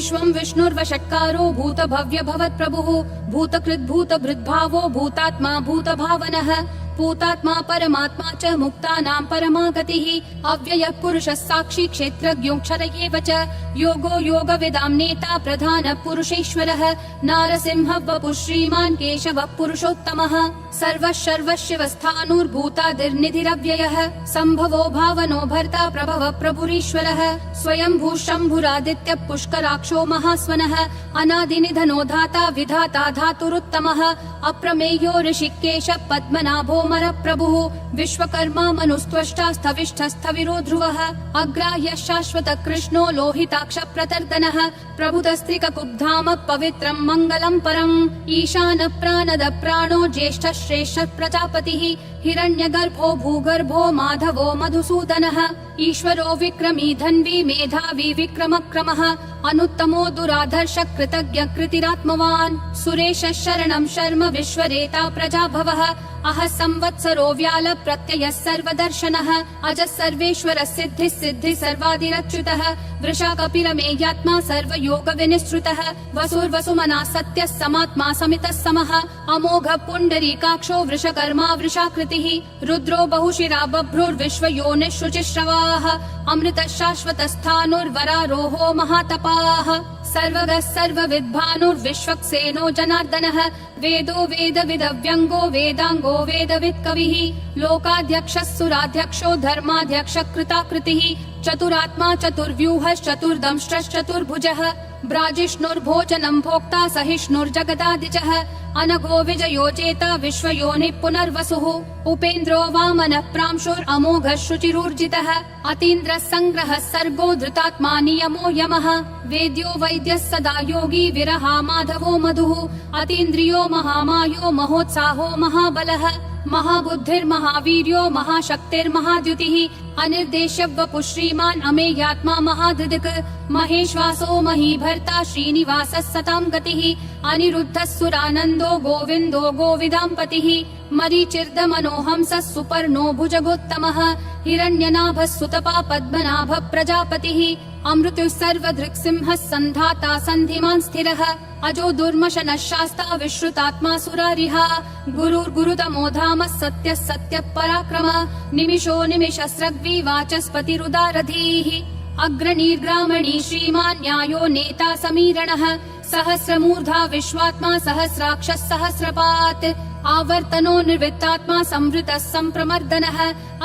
विश्वं विष्णुर्वषट्कारो भूतभव्य भवत्प्रभुः भूतकृद्भूतभृद्भावो भूतात्मा भूतभावनः भूतात्मा परमात्मा च मुक्तानां परमा गतिः अव्ययः पुरुषः साक्षी क्षेत्रज्ञोऽक्षर एव च योगो योगविदां नेता प्रधानः पुरुषेश्वरः नारसिंहः वपुः श्रीमान् केशवः पुरुषोत्तमः सर्वः सर्वशिवस्थाणुर्भूतादिर्निधिरव्ययः सम्भवो भावनो भर्ता प्रभवः प्रभुरीश्वरः स्वयंभू शम्भुरादित्यः पुष्कराक्षो महास्वनः अनादिनिधनो धाता विधाता धातुरुत्तमः अप्रमेयो ऋषिकेशः पद्मनाभो प्रभुः विश्वकर्मा मनुस्त्वष्टा स्थविष्ठस्थविरो ध्रुवः अग्राह्यः शाश्वतः कृष्णो लोहिताक्ष प्रतर्दनः प्रभुतस्त्रिककुब्धाम पवित्रं मङ्गलं परम् ईशानः प्राणद प्राणो ज्येष्ठः श्रेष्ठः प्रजापतिः हिरण्यगर्भो भूगर्भो माधवो मधुसूदनः ईश्वरो विक्रमी धन्वी मेधावी विक्रमक्रमः अनुत्तमो दुराधर्ष कृतज्ञ कृतिरात्मवान् सुरेशः शरणं शर्म विश्वरेता प्रजाभवः अह संवत्सरो व्याल प्रत्ययः सर्वदर्शनः अजः सर्वेश्वरः सिद्धिः सिद्धिः सर्वादिरच्युतः वृषा कपिरमेयात्मा सर्वयोग विनिश्रुतः वसुर्वसुमना सत्यः समात्मा समितः समः अमोघ पुण्डरीकाक्षो वृषकर्मा वृषाकृतिः रुद्रो बहुशिरा बभ्रुर्विश्वयोनिः शुचिश्रवाः अमृतः शाश्वतस्थाणुर्वरारोहो महातपाः सर्वगः सर्वविद्भानुर्विश्वक्सेनो जनार्दनः वेदो वेदविदव्यङ्गो वेदाङ्गो वेदवित्कविः लोकाध्यक्षः सुराध्यक्षो धर्माध्यक्षः कृताकृतिः चतुरात्मा चतुर्व्यूहश्चतुर्दंष्ट्रश्चतुर्भुजः ब्राजिष्णुर्भोजनं भोक्ता सहिष्णुर्जगदादिजः अनघो विजयो जेता विश्वयोनिः पुनर्वसुः उपेन्द्रो वामनः प्रांशुरमोघः शुचिरूर्जितः अतीन्द्रः सङ्ग्रहः सर्गो धृतात्मा नियमो यमः वेद्यो वैद्यः सदा योगी विरहा माधवो मधुः अतीन्द्रियो महामायो महोत्साहो महाबलः महाबुद्धिर्महावीर्यो महाशक्तिर्महाद्युतिः अनिर्देश्य वपुः श्रीमान् अमेयात्मा महाधृदिक् महेश्वासो महीभर्ता श्रीनिवासः सतां गतिः अनिरुद्धः सुरानन्दो गोविन्दो गोविदाम्पतिः मरीचिर्दमनोहंसः सुपर्णो भुजगोत्तमः हिरण्यनाभः सुतपा पद्मनाभः प्रजापतिः अमृतुः सर्वदृक्सिंहः सन्धाता सन्धिमान् स्थिरः अजो दुर्मशनः शास्ता विश्रुतात्मा सुरारिहा गुरुर्गुरुतमो धामः सत्यः सत्यः पराक्रमः निमिषो निमिषस्रग्वी वाचस्पतिरुदारधीः अग्रणीर्ग्रामणी श्रीमान् न्यायो नेता समीरणः सहस्रमूर्धा विश्वात्मा सहस्राक्षः सहस्रपात् आवर्तनो निर्वृत्तात्मा संवृतः सम्प्रमर्दनः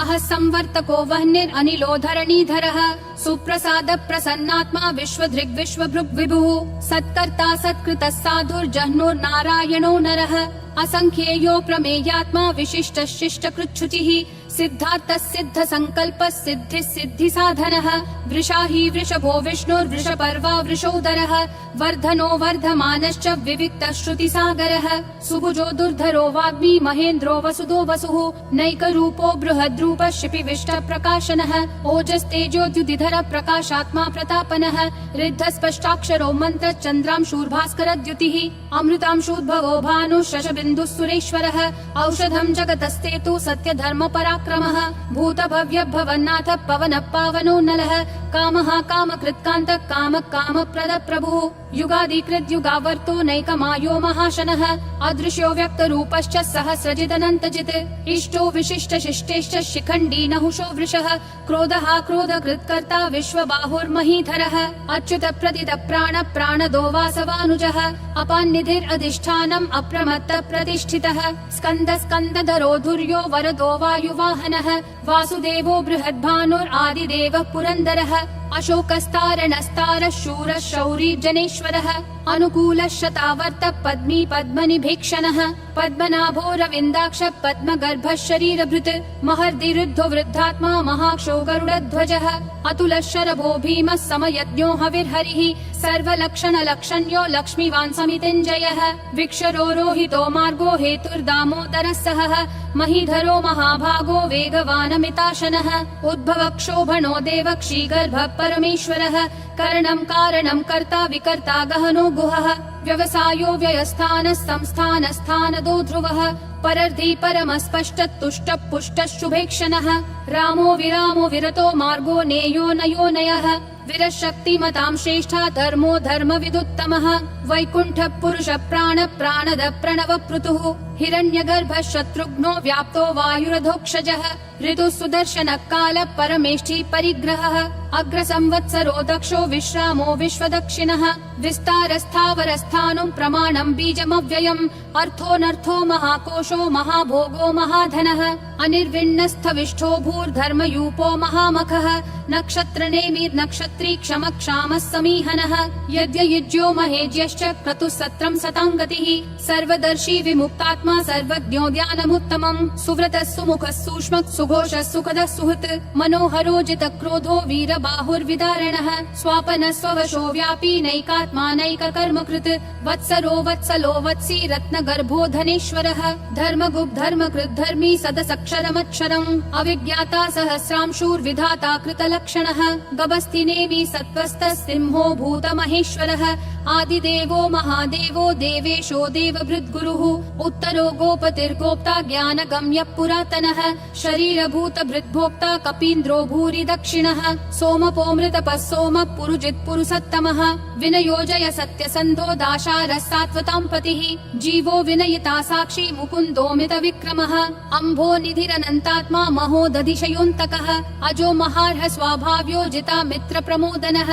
अह संवर्तको वह्निरनिलो धरणीधरः सुप्रसाद प्रसन्नात्मा विश्वधृग् विश्वभृग् विभुः सत्कर्ता सत्कृतः साधुर्जह्नुर्नारायणो नरः असंख्येयो प्रमेयात्मा विशिष्टः शिष्टकृच्छुचिः सिद्धार्थः सिद्ध संकल्पः सिद्धिः सिद्धि साधनः वृषाही वृषभो विष्णुर्वृषपर्वा वृषोदरः वर्धनो वर्धमानश्च विविक्तः श्रुतिसागरः सुभुजो दुर्धरो वाग्मी महेन्द्रो वसुदो वसुः नैकरूपो बृहद्रूपः शिपिविष्टः प्रकाशनः ओजस्तेजोद्युतिधर प्रकाशात्मा प्रतापनः ऋद्धस्पष्टाक्षरो मन्त्रः चन्द्रांशूर्भास्करद्युतिः अमृतांशूद्भवो भानुः शशबिन्दुः सुरेश्वरः औषधं जगतस्तेतु सत्यधर्म पराक्रमः भूतभव्य भवन्नाथ पवनः पावनो नलः कामः कामकृत्कान्तः कामः कामप्रद प्रभुः युगादिकृत् युगावर्तो नैकमायो महाशनः अदृश्यो व्यक्तरूपश्च सहस्रजिदनन्तजित् इष्टो विशिष्ट शिष्टेश्च शिखण्डी नहुषो वृषः क्रोधः क्रोधकृत्कर्ता विश्वबाहुर्महीधरः अच्युत प्रदित प्राण प्राणदो वासवानुजः अपान्निधिरधिष्ठानम् अप्रमत्त प्रतिष्ठितः स्कन्द स्कन्दधरो धुर्यो वरदो वायुवाहनः वासुदेवो बृहद्भानुरादिदेवः पुरन्दरः अशोकस्तारणस्तारः शूरः शौरी जनेश्वरः अनुकूलः शतावर्तः पद्मी पद्मनिभीक्षणः पद्मनाभो रविन्दाक्षः पद्मगर्भः शरीरभृत् महर्दिरुद्धो वृद्धात्मा महाक्षो गरुडध्वजः अतुलः शरभो भीमः समयज्ञो हविर्हरिः सर्वलक्षणलक्षण्यो लक्ष्मीवान् समितिञ्जयः विक्षरो रोहितो मार्गो हेतुर्दामोदरः सहः महीधरो महाभागो वेगवानमिताशनः उद्भवक्षोभणो देवक्षीगर्भः परमेश्वरः करणं कारणं कर्ता विकर्ता गहनो गुहः व्यवसायो व्ययस्थानः संस्थानस्थानदो ध्रुवः परर्धि परमस्पष्टतुष्ट पुष्टः शुभेक्षणः रामो विरामो विरतो मार्गो नेयो नयो नयः विरशक्तिमतां श्रेष्ठा धर्मो धर्मविदुत्तमः वैकुण्ठः पुरुष प्राण प्राणद प्रणव पृथुः हिरण्यगर्भः शत्रुघ्नो व्याप्तो वायुरधोक्षजः ऋतुः सुदर्शनः कालः परमेष्ठी परिग्रहः अग्रसंवत्सरो दक्षो विश्रामो विश्वदक्षिणः विस्तारस्थावरस्थानं प्रमाणं बीजमव्ययम् अर्थोऽनर्थो महाकोशो महाभोगो महाधनः अनिर्विण्णस्थविष्ठो भूर्धर्मयूपो महामखः नक्षत्रनेमिर्नक्षत्री क्षमक्षामः समीहनः यद्ययुज्यो महेज्यश्च क्रतुः सत्रं सतां गतिः सर्वदर्शी विमुक्तात्मा सर्वज्ञो ध्यानमुत्तमम् सुव्रतः सुमुखः सूक्ष्मः सुघोषः सुखदः सुहृत् मनोहरो जितक्रोधो वीरबाहुर्विदारणः स्वापनः स्ववशो व्यापी नैकात्मा नैककर्मकृत् वत्सरो वत्सलो वत्सी रत्नगर्भो धनेश्वरः धर्मगुप् धर्मकृत् धर्मी सदसक्षरमक्षरम् अविज्ञाता सहस्रांशूर्विधाता कृतलक्षणः गभस्तिनेमि सत्त्वस्तः सिंहो भूतमहेश्वरः आदिदेवो महादेवो देवेशो देवभृद्गुरुः उत्तरो गोपतिर्गोप्ता ज्ञानगम्यः पुरातनः शरीरभूतभृद्भोक्ता कपीन्द्रो भूरि दक्षिणः सोमपोमृतपः सोमः पुरुजित् पुरुषोत्तमः विनयोजय सत्यसन्धो दाशारः सात्वतां पतिः जीवो विनयिता साक्षी मुकुन्दोमित विक्रमः अम्भो निधिरनन्तात्मा महोदधिशयोऽन्तकः अजो महार्ह स्वाभाव्यो जिता मित्र प्रमोदनः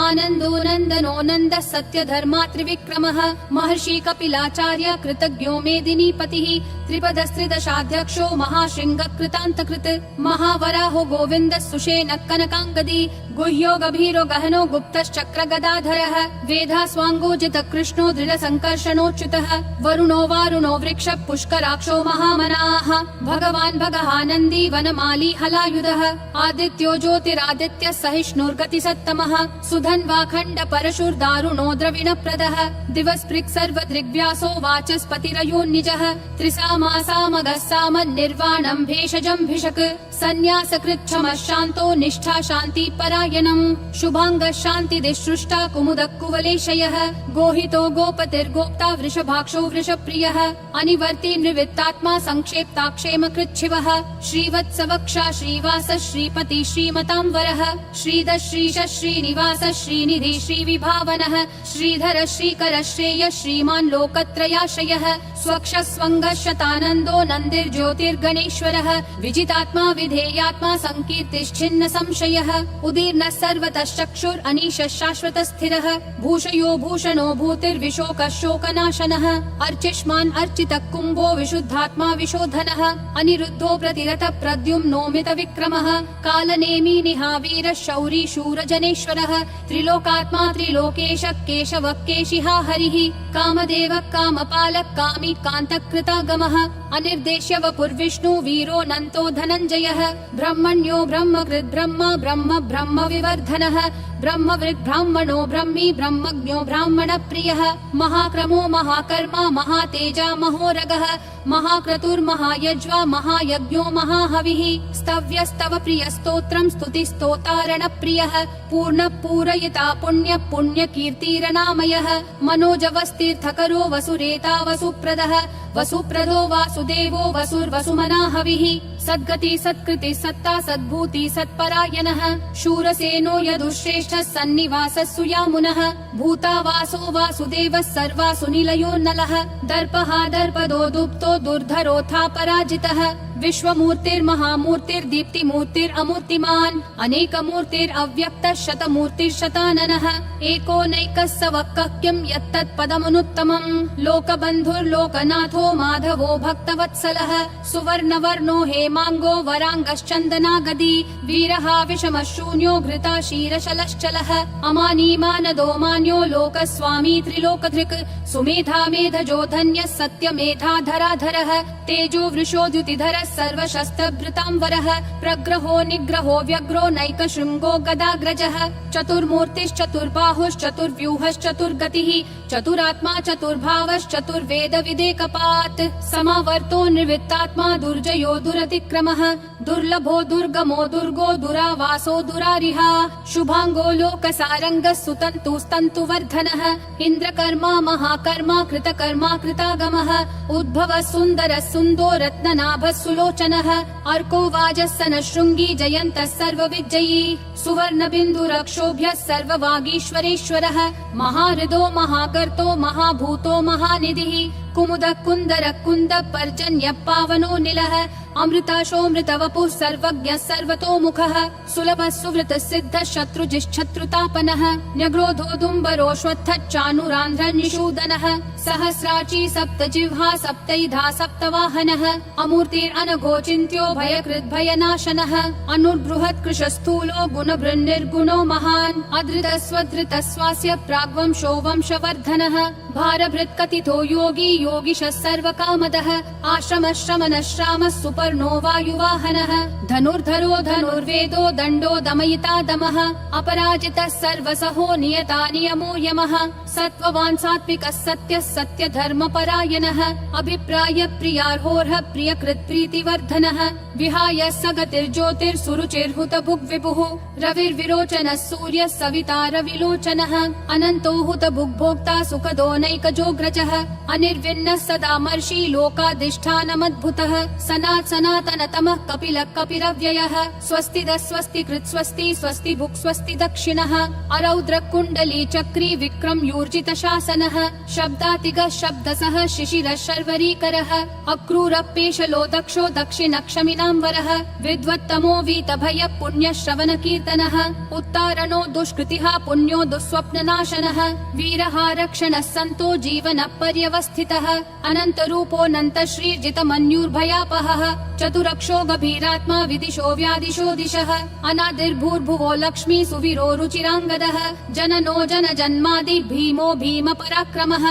आनन्दो नन्दनो नन्दः सत्यधर्मा त्रिविक्रमः महर्षि कपिलाचार्य कृतज्ञो मेदिनीपतिः त्रिपदस्त्रिदशाध्यक्षो महाशृङ्ग कृतान्तकृत् महावराहो गोविन्दः सुषेणः कनकाङ्गदी गुह्यो गभीरो गहनो गुप्तश्चक्र गदाधरः वेधास्वाङ्गोजित कृष्णो दृढसङ्कर्षणोच्युतः वरुणो वारुणो वृक्ष पुष्कराक्षो महामनाः भगवान् भगहानन्दी वनमाली हलायुधः आदित्यो ज्योतिरादित्यः सहिष्णुर्गतिसत्तमः सुधन्वाखण्ड परशुर्दारुणो द्रविणप्रदः दिवस्पृक् सर्वदृग्व्यासो वाचस्पतिरयोन्निजः त्रिसामासामगः सामन्निर्वाणम् भेषजम् भिषक् सन्न्यासकृच्छमः शान्तो निष्ठा शान्ति परायणम् शुभाङ्गः शान्तिदिसृष्टा कुमुदः कुवलेशयः गोहितो गोपतिर्गोप्ता वृषभाक्षो वृषप्रियः अनिवर्ति निवृत्तात्मा संक्षेप्ताक्षेम कृच्छिवः श्रीवत्सवक्षा श्रीवास श्रीपति श्रीमतां वरः श्रीधः श्रीश श्रीनिवास श्रीनिधि श्रीविभावनः श्रीधर श्रीकर श्रेय श्रीमान् लोकत्रयाश्रयः स्वक्ष स्वङ्गः शतानन्दो नन्दिर्ज्योतिर्गणेश्वरः विजितात्मा विधेयात्मा संकीर्तिश्छिन्न संशयः उदीर्णः सर्वतः चक्षुर् अनीशः शाश्वतः स्थिरः भूषयो भूषणो भूतिर्विशोकः शोकनाशनः अर्चिष्मान् अर्चितः कुम्भो विशुद्धात्मा विशोधनः अनिरुद्धो प्रतिरथ प्रद्युम्नोमित विक्रमः कालनेमी निहावीरः शौरी शूरजनेश्वरः त्रिलोकात्मा त्रिलोकेश केशवः केशिहा हरिः कामदेवः कामपालः कामी कान्तकृतागमः अनिर्देश्य वपुर्विष्णु वीरो नन्तो धनञ्जयः ब्रह्मण्यो ब्रह्मकृत् ब्रह्म ब्रह्म ब्रह्म विवर्धनः ब्रह्मवृक् ब्राह्मणो ब्रह्मी ब्रह्मज्ञो ब्राह्मण प्रियः महाक्रमो महाकर्मा महातेजा महोरगः महाक्रतुर्महायज्वा महायज्ञो महाहविः स्तव्यस्तव प्रिय स्तोत्रम् स्तुतिस्तोतारण प्रियः पूर्ण पूरयिता पुण्य पुण्यकीर्तिरनामयः मनोजवस्तीर्थकरो वसुरेता वसुप्रदः वसुप्रदो वासुदेवो वसुर्वसुमनाहविः सद्गति सत्कृति सत्ता सद्भूति सत्परायणः शूरसेनो यदुश्रेष्ठः सन्निवासः सुयामुनः भूता वासो वासुदेवः सर्वासु निलयो नलः दर्पः दर्पदो दुप्तो दुर्धरोऽथा पराजितः विश्वमूर्तिर्महामूर्तिर्दीप्तिमूर्तिरमूर्तिमान् अनेकमूर्तिरव्यक्तः शतमूर्तिर्शताननः एकोनैकः सवक्कः किं यत्तत्पदमनुत्तमम् लोकबन्धुर्लोकनाथो माधवो भक्तवत्सलः सुवर्णवर्णो हेमाङ्गो वराङ्गश्चन्दनागदी वीरः विषमः शून्यो घृता क्षीरशलश्चलः अमानीमानदो मान्यो लोकस्वामी त्रिलोकधृक् सुमेधा मेधजो धन्यः सत्यमेधाधराधरः तेजो वृषोद्युतिधरः सर्वशस्त्रभृताम्बरः प्रग्रहो निग्रहो व्यग्रो नैकशृङ्गो गदाग्रजः चतुर्मूर्तिश्चतुर्बाहुश्चतुर्व्यूहश्चतुर्गतिः चतुरात्मा चतुर्भावश्चतुर्वेद विदेकपात् समावर्तो निवृत्तात्मा दुर्जयो दुरतिक्रमः दुर्लभो दुर्गमो दुर्गो दुरावासो दुरारिहा शुभांगो लोकसारंगः सुतन्तुस्तन्तुवर्धनः इन्द्रकर्मा महाकर्मा कृतकर्मा कृतागमः उद्भवः सुन्दरः सुन्दो रत्ननाभः सुलोचनः अर्को वाजस्सनः शृङ्गी जयन्तः सर्वविजयी सुवर्णबिन्दुरक्षोभ्यः सर्ववागीश्वरेश्वरः महाहृदो महाकर्तो महाभूतो महानिधिः कुमुदः कुन्दरः कुन्द पर्जन्यः पावनो निलः अमृताशोऽमृतवपुः सर्वज्ञः सर्वतोमुखः सुलभः सुवृतः सिद्धः शत्रुजिश्शत्रुतापनः न्यग्रोधोदुम्बरोऽश्वत्थः चाणूरान्ध्रः निषूदनः सहस्राची सप्तजिह्वा सप्तैधा सप्तवाहनः अमूर्तिरनघोचिन्त्यो भयकृद्भयनाशनः अनुर्बृहत् कृशस्थूलो गुणभृन्निर्गुणो महान् अधृतः स्वधृतः स्वास्य प्राग्वंशो वंशवर्धनः भारभृत्कथितो योगी योगिशः सर्वकामदः आश्रमः श्रमणः श्रामः सुपर्णो वायुवाहनः धनुर्धरो धनुर्वेदो दण्डो दमयिता दमः अपराजितः सर्वसहो नियता नियमो यमः सत्त्ववान् सात्विकः सत्यः सत्यधर्मपरायणः अभिप्राय प्रियार्होर्ह प्रियकृत् प्रीतिवर्धनः विहाय सगतिर्ज्योतिर्सुरुचिर्हुत भुग्विभुः रविर्विरोचनः सूर्यः सविता रविलोचनः अनन्तो हुत भुग्भोक्ता सुखदो नैकजोग्रजः अनिर्विन्नः सदा मर्षि लोकाधिष्ठानमद्भुतः सनातनतमः कपिलः कपिरव्ययः स्वस्तिदः स्वस्ति कृत् स्वस्ति स्वस्ति भुक् स्वस्ति दक्षिणः अरौद्र कुण्डली चक्री विक्रम यूर्जित शासनः शब्दातिगः शब्दसः शिशिरः शर्वरीकरः अक्रूरपेशलो दक्षो दक्षिणक्षमिनाम्बरः विद्वत्तमो वीतभय पुण्य श्रवण कीर्तनः उत्तारणो दुष्कृतिः पुण्यो दुःस्वप्ननाशनः वीरः रक्षणः सन्तो जीवन पर्यवस्थितः अनन्तरूपोऽनन्त श्रीर्जितमन्युर्भयापहः चतुरक्षो गभीरात्मा विदिशो व्यादिशो दिशः अनादिर्भूर्भुवो लक्ष्मी सुवीरो रुचिराङ्गदः जननो जन जन्मादि भीमो भीम पराक्रमः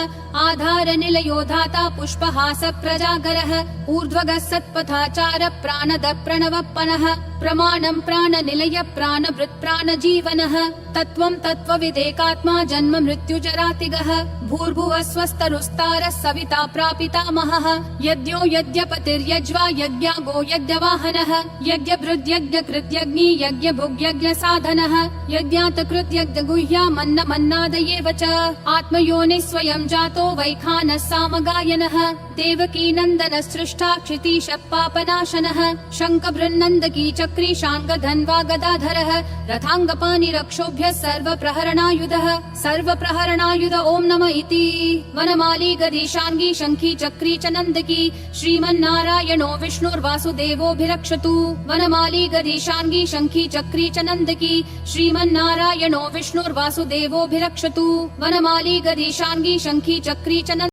आधार निलयो धाता पुष्पहास प्रजागरः ऊर्ध्वगः सत्पथाचार प्राणद प्रणवप्पनः प्रमाणं प्राणनिलय प्राणभृत् प्राणजीवनः तत्त्वं तत्त्वविदेकात्मा जन्म मृत्युजरातिगः भूर्भुवः स्वस्तरुस्तारः सविता प्रापितामहः यज्ञो यज्ञपतिर्यज्वा यज्ञागो यज्ञवाहनः यज्ञभृद्यज्ञकृत्यग्नि यज्ञभुग्यज्ञसाधनः यज्ञातकृत्यज्ञगुह्या मन्नादयेव च आत्मयोनिः स्वयं जातो वैखानः सामगायनः देवकी नन्दनः सृष्टा क्षितीशः पापनाशनः शङ्खबृन्नन्दकी चक्री शाङ्गधन्वा गदाधरः रथाङ्गपाणिरक्षोभ्यः सर्वप्रहरणायुधः सर्वप्रहरणायुध ॐ नमः इति वनमाली गदीशाङ्गी शङ्खी चक्री च नन्दकी श्रीमन्नारायणो विष्णुर्वासुदेवोऽभिरक्षतु वनमाली गदीशाङ्गी शङ्खी चक्री च नन्दकी श्रीमन्नारायणो विष्णुर्वासुदेवोऽभिरक्षतु वनमाली गदीशाङ्गी शङ्खी चक्री च